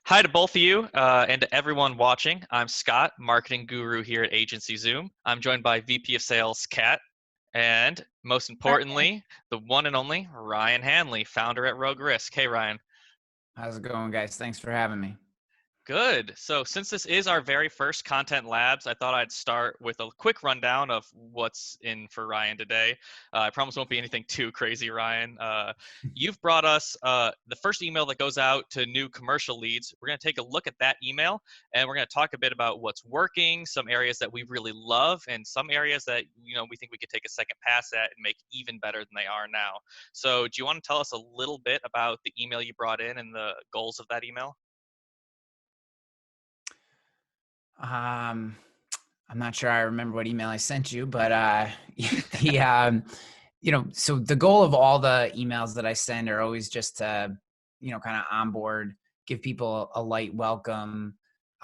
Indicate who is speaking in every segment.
Speaker 1: Hi to both of you and to everyone watching. I'm Scott, marketing guru here at Agency Zoom. I'm joined by VP of Sales Kat, and most
Speaker 2: Perfect.
Speaker 1: importantly, the one and only Ryan Hanley, founder at Rogue Risk. Hey, Ryan.
Speaker 3: How's it going, guys? Thanks for having me.
Speaker 1: Good. So, since this is our very first Content Labs, I thought I'd start with a quick rundown of what's in for Ryan today. I promise it won't be anything too crazy, Ryan. You've brought us the first email that goes out to new commercial leads. We're going to take a look at that email, and we're going to talk a bit about what's working, some areas that we really love, and some areas that we think we could take a second pass at and make even better than they are now. So, do you want to tell us a little bit about the email you brought in and the goals of that email?
Speaker 3: Um, I'm not sure I remember what email I sent you, but the so the goal of all the emails that I send are always just to, kind of onboard, give people a light welcome.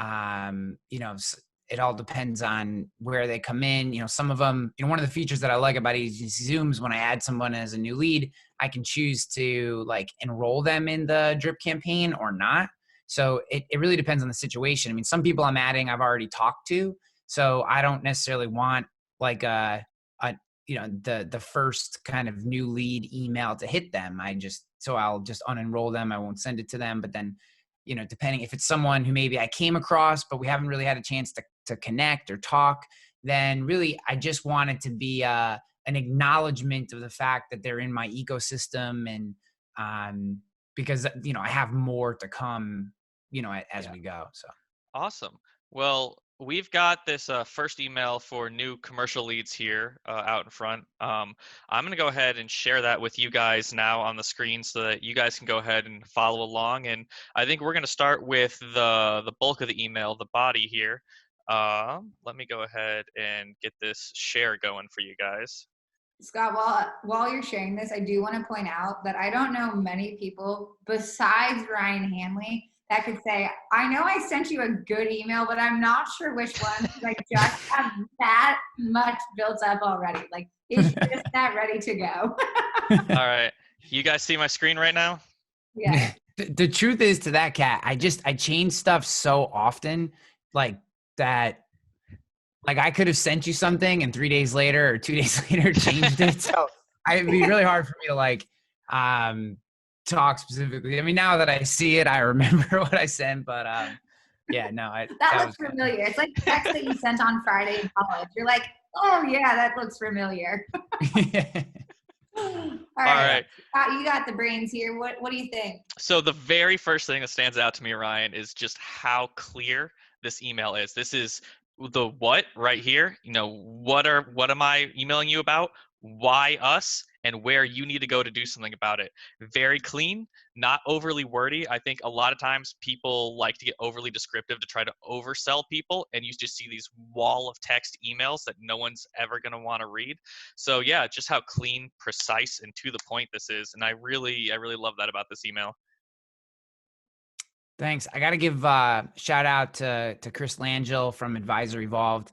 Speaker 3: It all depends on where they come in. Some of them, one of the features that I like about Agency Zooms, when I add someone as a new lead, I can choose to like enroll them in the drip campaign or not. So it really depends on the situation. I mean, some people I'm adding, I've already talked to, so I don't necessarily want like the first kind of new lead email to hit them. I'll just unenroll them. I won't send it to them. But then, depending if it's someone who maybe I came across, but we haven't really had a chance to connect or talk, then really I just want it to be an acknowledgement of the fact that they're in my ecosystem, and because I have more to come, as
Speaker 1: Yeah.
Speaker 3: we go. So
Speaker 1: Awesome. Well, we've got this first email for new commercial leads here out in front. I'm going to go ahead and share that with you guys now on the screen so that you guys can go ahead and follow along. And I think we're going to start with the bulk of the email, the body here. Let me go ahead and get this share going for you guys.
Speaker 2: Scott, while you're sharing this, I do want to point out that I don't know many people besides Ryan Hanley that could say, I know I sent you a good email, but I'm not sure which one. Like, just have that much built up already. Like, it's just that ready to go.
Speaker 1: All right. You guys see my screen right now?
Speaker 2: Yeah.
Speaker 3: the truth is, to that, Cat, I change stuff so often, like that. Like I could have sent you something and 3 days later or 2 days later changed it. So it'd be really hard for me to like talk specifically. I mean, now that I see it, I remember what I sent, but yeah, no,
Speaker 2: That looks familiar. It's like text that you sent on Friday in college. You're like, oh yeah, that looks familiar. All right. You got the brains here. What do you think?
Speaker 1: So the very first thing that stands out to me, Ryan, is just how clear this email is. This is the what right here. What am I emailing you about? Why us? And where you need to go to do something about it. Very clean, not overly wordy. I think a lot of times people like to get overly descriptive to try to oversell people, and you just see these wall of text emails that no one's ever going to want to read. So yeah, just how clean, precise, and to the point this is, and I really love that about this email.
Speaker 3: Thanks. I got to give shout out to Chris Langell from Advisor Evolved.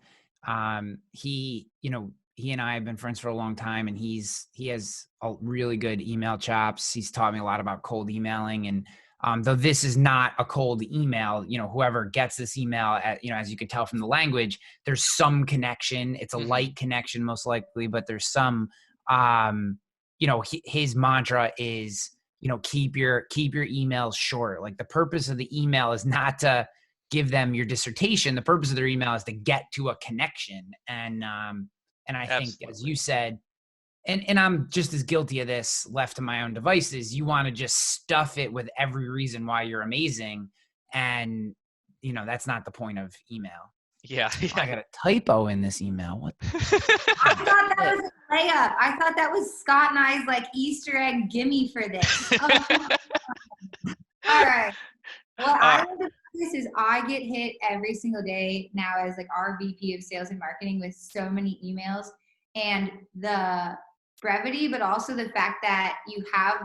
Speaker 3: He and I have been friends for a long time, and he has a really good email chops. He's taught me a lot about cold emailing, and though this is not a cold email, whoever gets this email, as you can tell from the language, there's some connection. It's a light connection, most likely, but there's some. His mantra is, keep your emails short. Like, the purpose of the email is not to give them your dissertation. The purpose of their email is to get to a connection. And I think,
Speaker 1: Absolutely.
Speaker 3: as you said, and I'm just as guilty of this left to my own devices, you want to just stuff it with every reason why you're amazing. And, that's not the point of email.
Speaker 1: Yeah.
Speaker 3: I got a typo in this email. What?
Speaker 2: I thought that was a layup. I thought that was Scott and I's like Easter egg gimme for this. All right. What I love about this is I get hit every single day now as like our VP of sales and marketing with so many emails, and the brevity, but also the fact that you have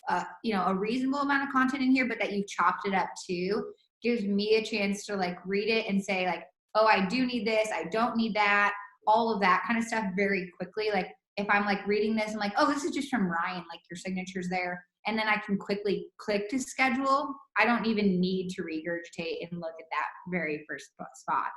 Speaker 2: a reasonable amount of content in here, but that you've chopped it up too, gives me a chance to like read it and say like, oh, I do need this, I don't need that, all of that kind of stuff very quickly. Like if I'm like reading this, I'm like, oh, this is just from Ryan, like your signature's there. and then I can quickly click to schedule. I don't even need to regurgitate and look at that very first spot.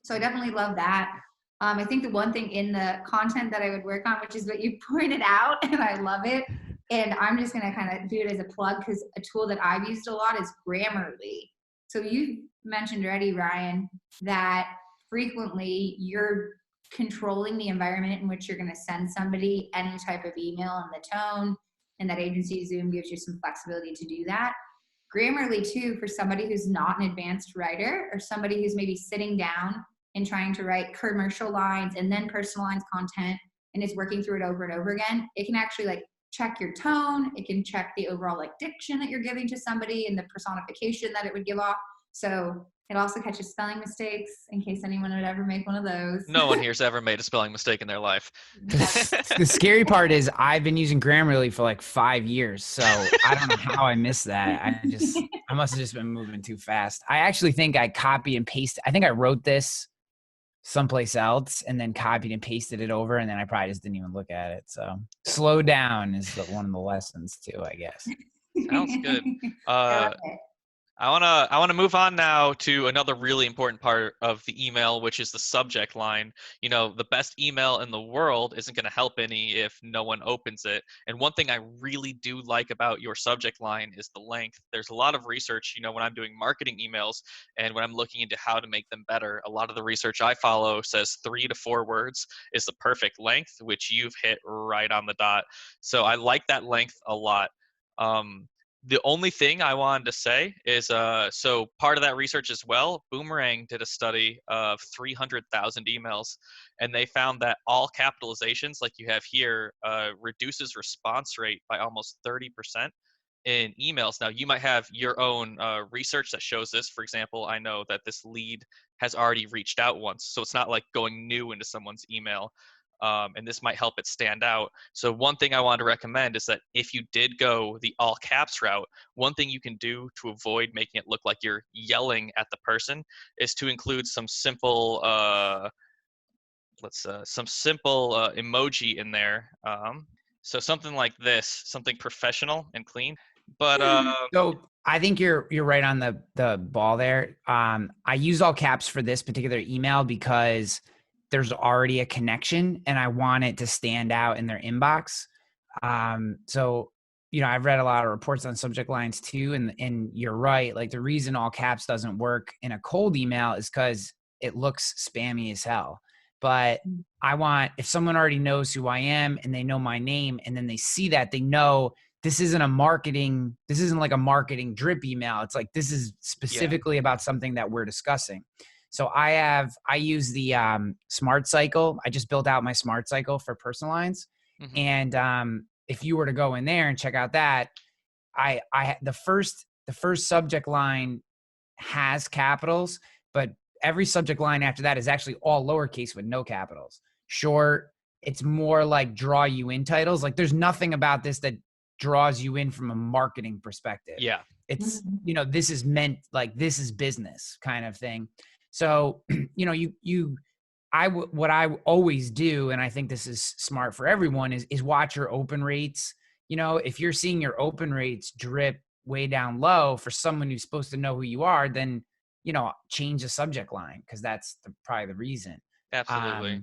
Speaker 2: So I definitely love that. I think the one thing in the content that I would work on, which is what you pointed out, and I love it, and I'm just going to kind of do it as a plug because a tool that I've used a lot is Grammarly. So you mentioned already, Ryan, that frequently you're controlling the environment in which you're going to send somebody any type of email and the tone, and that Agency Zoom gives you some flexibility to do that. Grammarly too, for somebody who's not an advanced writer or somebody who's maybe sitting down and trying to write commercial lines and then personalized content and is working through it over and over again, it can actually like check your tone. It can check the overall like diction that you're giving to somebody and the personification that it would give off. So it also catches spelling mistakes in case anyone would ever make one of those.
Speaker 1: No one here's ever made a spelling mistake in their life.
Speaker 3: The scary part is I've been using Grammarly for like 5 years, so I don't know how I missed that. I must have just been moving too fast. I actually think I copy and pasted. I think I wrote this someplace else and then copied and pasted it over, and then I probably just didn't even look at it. So slow down is one of the lessons too, I guess.
Speaker 1: Sounds good.
Speaker 2: I love it.
Speaker 1: I wanna move on now to another really important part of the email, which is the subject line. You know, the best email in the world isn't going to help any if no one opens it. And one thing I really do like about your subject line is the length. There's a lot of research, you know, when I'm doing marketing emails and when I'm looking into how to make them better, a lot of the research I follow says 3 to 4 words is the perfect length, which you've hit right on the dot. So I like that length a lot. The only thing I wanted to say is, so part of that research as well, Boomerang did a study of 300,000 emails, and they found that all capitalizations, like you have here, reduces response rate by almost 30% in emails. Now, you might have your own research that shows this. For example, I know that this lead has already reached out once, so it's not like going new into someone's email. And this might help it stand out. So one thing I wanted to recommend is that if you did go the all caps route, one thing you can do to avoid making it look like you're yelling at the person is to include some simple, emoji in there. So something like this, something professional and clean. But
Speaker 3: So I think you're right on the ball there. I use all caps for this particular email because there's already a connection and I want it to stand out in their inbox. So, you know, I've read a lot of reports on subject lines too. And you're right. Like the reason all caps doesn't work in a cold email is because it looks spammy as hell. But I want, if someone already knows who I am and they know my name and then they see that, they know this isn't like a marketing drip email. It's like, this is specifically about something that we're discussing. So I use the Smart Cycle. I just built out my Smart Cycle for personal lines. Mm-hmm. And if you were to go in there and check out that, the first subject line has capitals, but every subject line after that is actually all lowercase with no capitals. Short, it's more like draw you in titles. Like there's nothing about this that draws you in from a marketing perspective.
Speaker 1: Yeah.
Speaker 3: It's, you know, this is meant like this is business kind of thing. So, you know, what I always do, and I think this is smart for everyone, is watch your open rates. You know, if you're seeing your open rates drip way down low for someone who's supposed to know who you are, then, you know, change the subject line because that's probably the reason.
Speaker 1: Absolutely.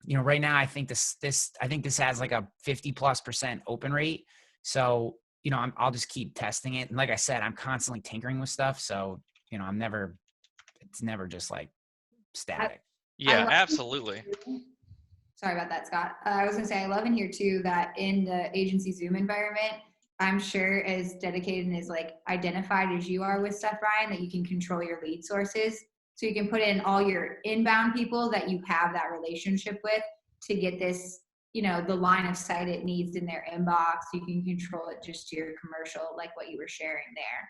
Speaker 3: You know, right now I think this has like a 50+% open rate. So, you know, I'll just keep testing it. And like I said, I'm constantly tinkering with stuff. So, you know, it's never just like static.
Speaker 1: Yeah, absolutely.
Speaker 2: Sorry about that, Scott. I was gonna say, I love in here too, that in the agency Zoom environment, I'm sure as dedicated and as like identified as you are with stuff, Ryan, that you can control your lead sources. So you can put in all your inbound people that you have that relationship with to get this, you know, the line of sight it needs in their inbox. You can control it just to your commercial, like what you were sharing there.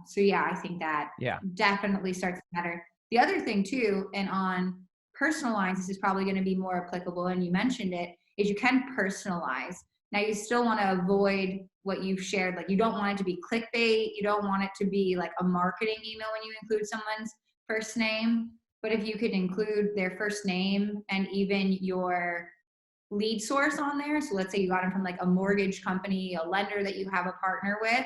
Speaker 2: So yeah, I think that definitely starts to matter. The other thing too, and on personal lines, this is probably going to be more applicable, and you mentioned it, is you can personalize. Now you still want to avoid what you've shared. Like you don't want it to be clickbait. You don't want it to be like a marketing email when you include someone's first name. But if you could include their first name and even your lead source on there. So let's say you got them from like a mortgage company, a lender that you have a partner with,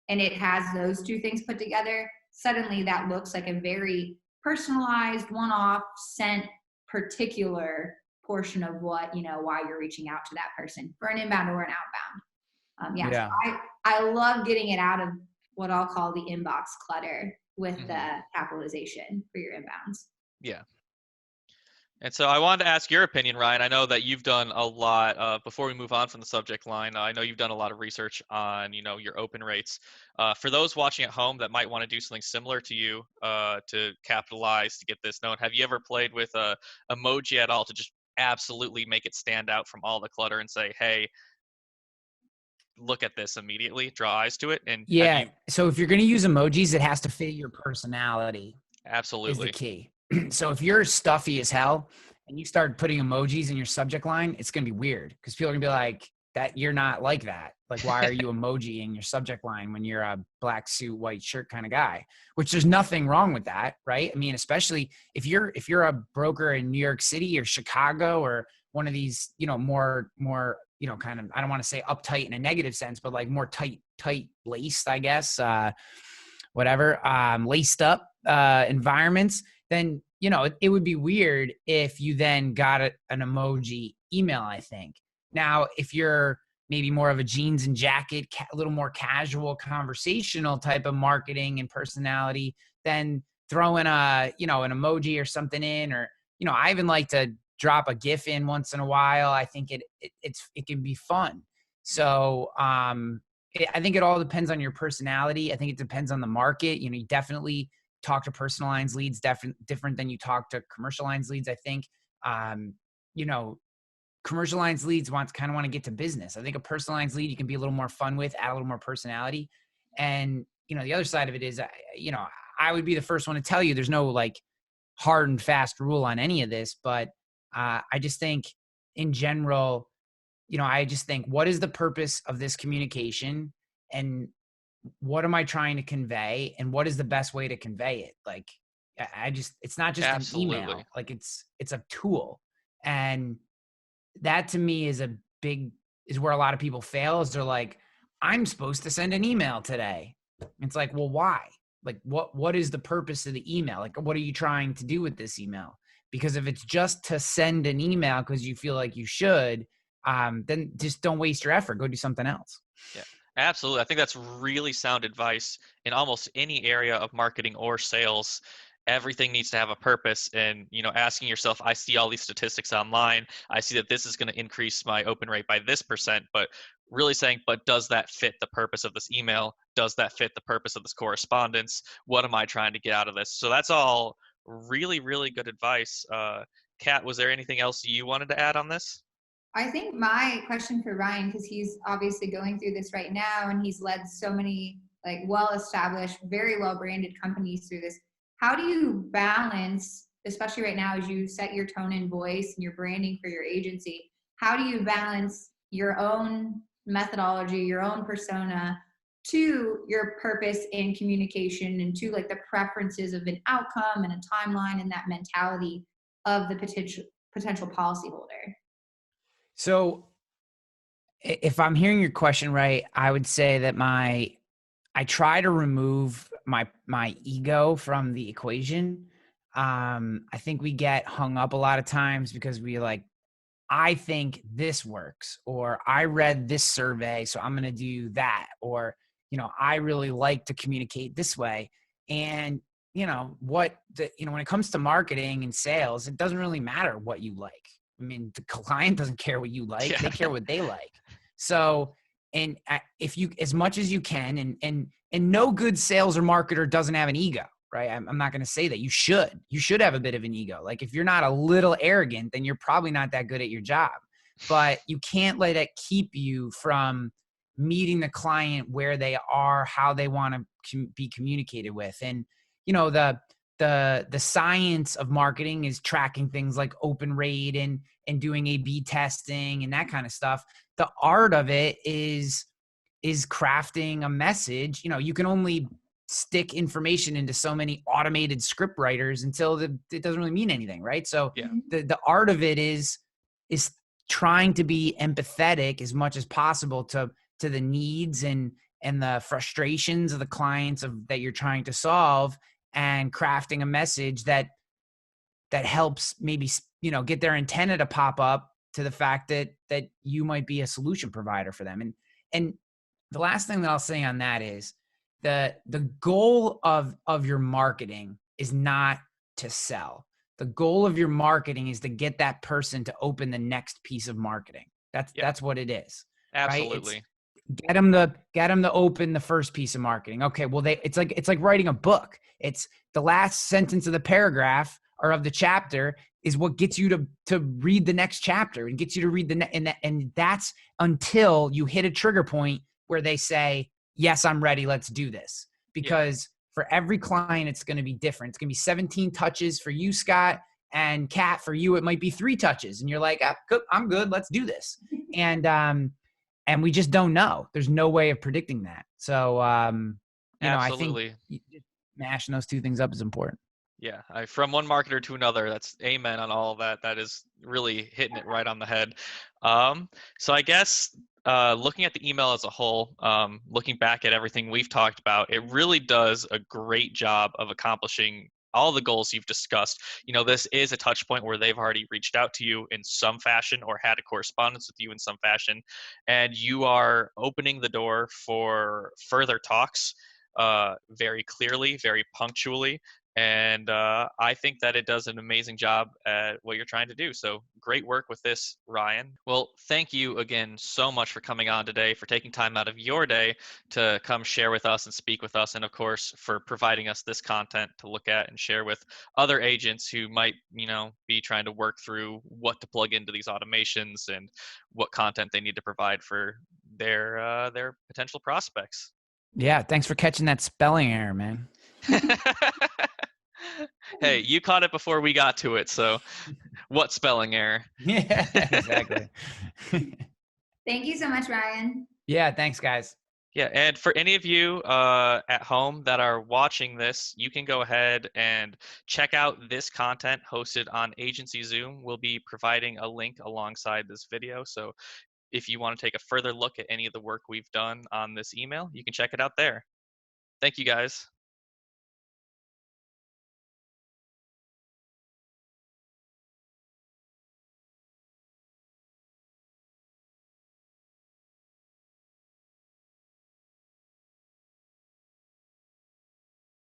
Speaker 2: and it has those two things put together, suddenly that looks like a very personalized, one-off, sent particular portion of what, why you're reaching out to that person for an inbound or an outbound. So
Speaker 3: Yeah.
Speaker 2: I love getting it out of what I'll call the inbox clutter with
Speaker 1: Mhm.
Speaker 2: the capitalization for your inbounds.
Speaker 1: Yeah. And so I wanted to ask your opinion, Ryan. I know that you've done a lot, before we move on from the subject line, I know you've done a lot of research on, your open rates. For those watching at home that might want to do something similar to you, to capitalize, to get this known, have you ever played with emoji at all to just absolutely make it stand out from all the clutter and say, hey, look at this immediately, draw eyes to it? And have
Speaker 3: Yeah.
Speaker 1: you?
Speaker 3: So if you're going to use emojis, it has to fit your personality is the
Speaker 1: Absolutely.
Speaker 3: key. So if you're stuffy as hell and you start putting emojis in your subject line, it's going to be weird because people are going to be like, that you're not like that. Like, why are you emoji in your subject line when you're a black suit, white shirt kind of guy? Which there's nothing wrong with that, right? I mean, especially if you're a broker in New York City or Chicago or one of these, more, kind of, I don't want to say uptight in a negative sense, but like more tight laced, I guess, whatever, laced up environments, then, it would be weird if you then got an emoji email, I think. Now, if you're maybe more of a jeans and jacket, a little more casual, conversational type of marketing and personality, then throw in an emoji or something in, or, I even like to drop a GIF in once in a while. I think it can be fun. So, I think it all depends on your personality. I think it depends on the market. You definitely talk to personal lines leads different than you talk to commercial lines leads. I think, you know, commercial lines leads want to get to business. I think a personal lines lead you can be a little more fun with, add a little more personality. And, the other side of it is, I would be the first one to tell you there's no like hard and fast rule on any of this, but I just think in general, I just think, what is the purpose of this communication and what am I trying to convey and what is the best way to convey it? Like, it's not just an
Speaker 1: Absolutely.
Speaker 3: email, like it's a tool. And that to me is is where a lot of people fail is they're like, I'm supposed to send an email today. It's like, well, why? Like, what is the purpose of the email? Like, what are you trying to do with this email? Because if it's just to send an email because you feel like you should, then just don't waste your effort. Go do something else.
Speaker 1: Yeah, absolutely. I think that's really sound advice in almost any area of marketing or sales. Everything needs to have a purpose, and asking yourself, I see all these statistics online. I see that this is going to increase my open rate by this percent, but really saying, but does that fit the purpose of this email? Does that fit the purpose of this correspondence? What am I trying to get out of this? So that's all really, really good advice. Kat, was there anything else you wanted to add on this?
Speaker 2: I think my question for Ryan, because he's obviously going through this right now and he's led so many like well-established, very well-branded companies through this. How do you balance, especially right now as you set your tone and voice and your branding for your agency, how do you balance your own methodology, your own persona to your purpose in communication and to like the preferences of an outcome and a timeline and that mentality of the potential policyholder?
Speaker 3: So if I'm hearing your question right, I would say that I try to remove my ego from the equation. I think we get hung up a lot of times because we like, I think this works, or I read this survey, so I'm going to do that, or I really like to communicate this way. And when it comes to marketing and sales, it doesn't really matter what you like. I mean, the client doesn't care what you like; they care
Speaker 1: Yeah.
Speaker 3: what they like. So, and if you, as much as you can, and no good sales or marketer doesn't have an ego, right? I'm not going to say that. You should have a bit of an ego. Like if you're not a little arrogant, then you're probably not that good at your job. But you can't let it keep you from meeting the client where they are, how they want to be communicated with. And the science of marketing is tracking things like open rate and doing A/B testing and that kind of stuff. The art of it is crafting a message. You can only stick information into so many automated script writers until it doesn't really mean anything, right? So
Speaker 1: Yeah.
Speaker 3: the art of it is trying to be empathetic as much as possible to the needs and the frustrations of the clients that you're trying to solve, and crafting a message that helps maybe, get their antenna to pop up to the fact that you might be a solution provider for them. And the last thing that I'll say on that is the goal of your marketing is not to sell. The goal of your marketing is to get that person to open the next piece of marketing. That's what it is.
Speaker 1: Absolutely.
Speaker 3: Right? Get them to open the first piece of marketing. Okay, well, it's like writing a book. It's the last sentence of the paragraph or of the chapter is what gets you to read the next chapter and gets you to read and that's until you hit a trigger point where they say, yes, I'm ready, let's do this. Because for every client, it's going to be different. It's going to be 17 touches for you, Scott, and Kat, for you, it might be 3 touches. And you're like, I'm good, let's do this. And we just don't know. There's no way of predicting that. So, I think mashing those 2 things up is important.
Speaker 1: Yeah, from one marketer to another, that's amen on all of that. That is really hitting it right on the head. So I guess looking at the email as a whole, looking back at everything we've talked about, it really does a great job of accomplishing all the goals you've discussed. This is a touch point where they've already reached out to you in some fashion or had a correspondence with you in some fashion, and you are opening the door for further talks very clearly, very punctually. And I think that it does an amazing job at what you're trying to do. So great work with this, Ryan. Well, thank you again so much for coming on today, for taking time out of your day to come share with us and speak with us. And of course, for providing us this content to look at and share with other agents who might, be trying to work through what to plug into these automations and what content they need to provide for their potential prospects.
Speaker 3: Yeah, thanks for catching that spelling error, man.
Speaker 1: Hey, you caught it before we got to it, so what spelling error?
Speaker 3: Yeah, exactly.
Speaker 2: Thank you so much, Ryan.
Speaker 3: Yeah, thanks, guys.
Speaker 1: Yeah, and for any of you at home that are watching this, you can go ahead and check out this content hosted on Agency Zoom. We'll be providing a link alongside this video, so if you want to take a further look at any of the work we've done on this email, you can check it out there. Thank you, guys.